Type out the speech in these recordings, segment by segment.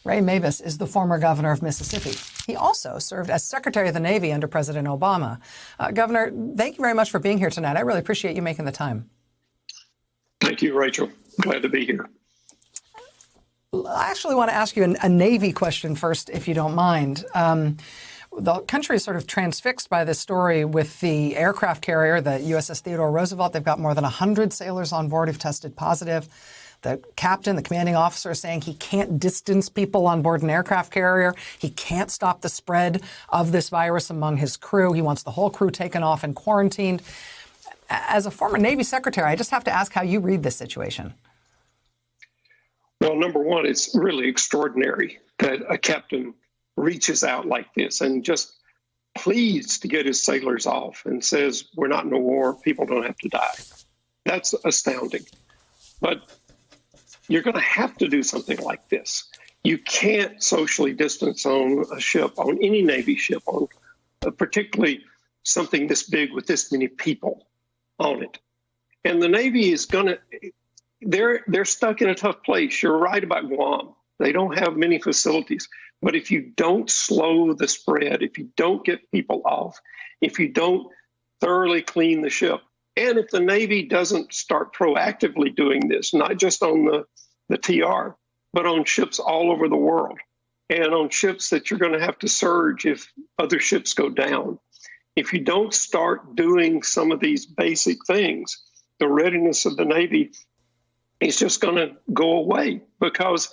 Ray Mabus is the former governor of Mississippi. He also served as Secretary of the Navy under President Obama. Governor, thank you very much for being here tonight. I really appreciate you making the time. Thank you, Rachel. Glad to be here. I actually want to ask you a Navy question first, if you don't mind. The country is sort of transfixed by this story with the aircraft carrier, the USS Theodore Roosevelt. They've got more than 100 sailors on board who've tested positive. The captain, the commanding officer, is saying he can't distance people on board an aircraft carrier. He can't stop the spread of this virus among his crew. He wants the whole crew taken off and quarantined. As a former Navy secretary, I just have to ask how you read this situation. Well, number one, it's really extraordinary that a captain reaches out like this and just pleads to get his sailors off and says, we're not in a war, people don't have to die. That's astounding. But you're going to have to do something like this. You can't socially distance on a ship, on any Navy ship, on particularly something this big with this many people on it. And the Navy is going to, they're stuck in a tough place. You're right about Guam. They don't have many facilities. But if you don't slow the spread, if you don't get people off, if you don't thoroughly clean the ship, and if the Navy doesn't start proactively doing this, not just on the TR, but on ships all over the world, and on ships that you're going to have to surge if other ships go down. If you don't start doing some of these basic things, the readiness of the Navy is just going to go away, because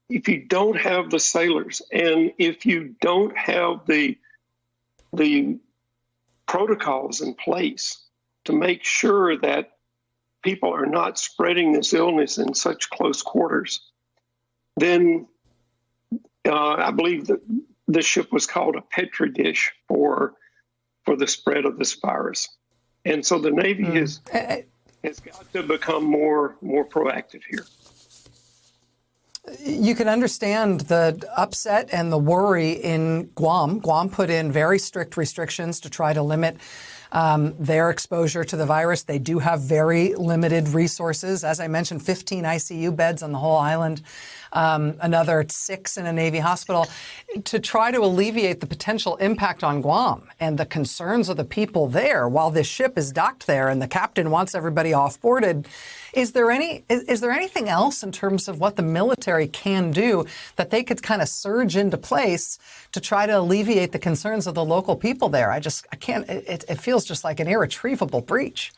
if you don't have the sailors and if you don't have the protocols in place to make sure that people are not spreading this illness in such close quarters, then I believe that this ship was called a petri dish for the spread of this virus. And so the Navy has got to become more proactive here. You can understand the upset and the worry in Guam. Guam put in very strict restrictions to try to limit their exposure to the virus. They do have very limited resources. As I mentioned, 15 ICU beds on the whole island, another 6 in a Navy hospital, to try to alleviate the potential impact on Guam and the concerns of the people there while this ship is docked there and the captain wants everybody off-boarded. Is there anything else in terms of what the military can do that they could kind of surge into place to try to alleviate the concerns of the local people there? I can't, it feels just like an irretrievable breach.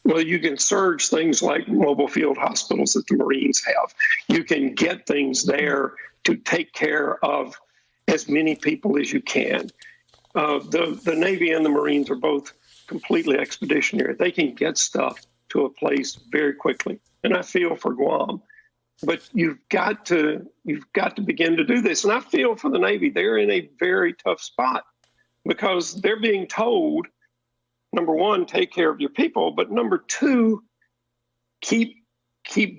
Well, you can surge things like mobile field hospitals that the Marines have. You can get things there to take care of as many people as you can. The Navy and the Marines are both completely expeditionary. They can get stuff to a place very quickly. And I feel for Guam. But you've got to begin to do this. And I feel for the Navy. They're in a very tough spot because they're being told, number one, take care of your people, but number two, keep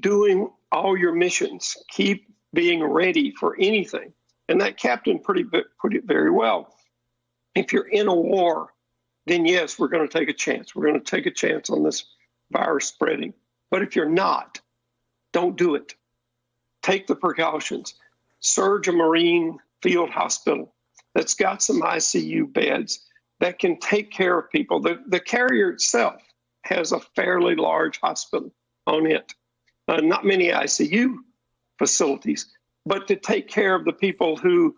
doing all your missions, keep being ready for anything. And that captain put it very well. If you're in a war, then yes, we're going to take a chance. We're going to take a chance on this virus spreading. But if you're not, don't do it. Take the precautions. Surge a Marine field hospital that's got some ICU beds that can take care of people. The carrier itself has a fairly large hospital on it. Not many ICU facilities, but to take care of the people who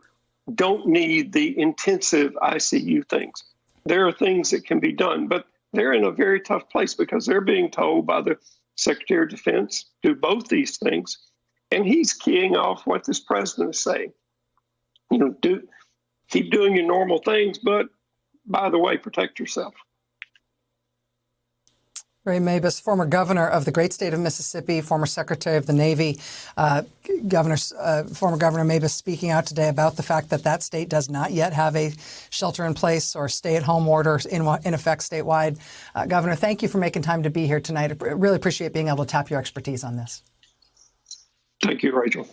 don't need the intensive ICU things. There are things that can be done, but they're in a very tough place because they're being told by the Secretary of Defense to do both these things. And he's keying off what this president is saying. Keep doing your normal things, but by the way, protect yourself. Ray Mabus, former governor of the great state of Mississippi, former Secretary of the Navy. Former Governor Mabus speaking out today about the fact that that state does not yet have a shelter-in-place or stay-at-home order in effect statewide. Governor, thank you for making time to be here tonight. I really appreciate being able to tap your expertise on this. Thank you, Rachel.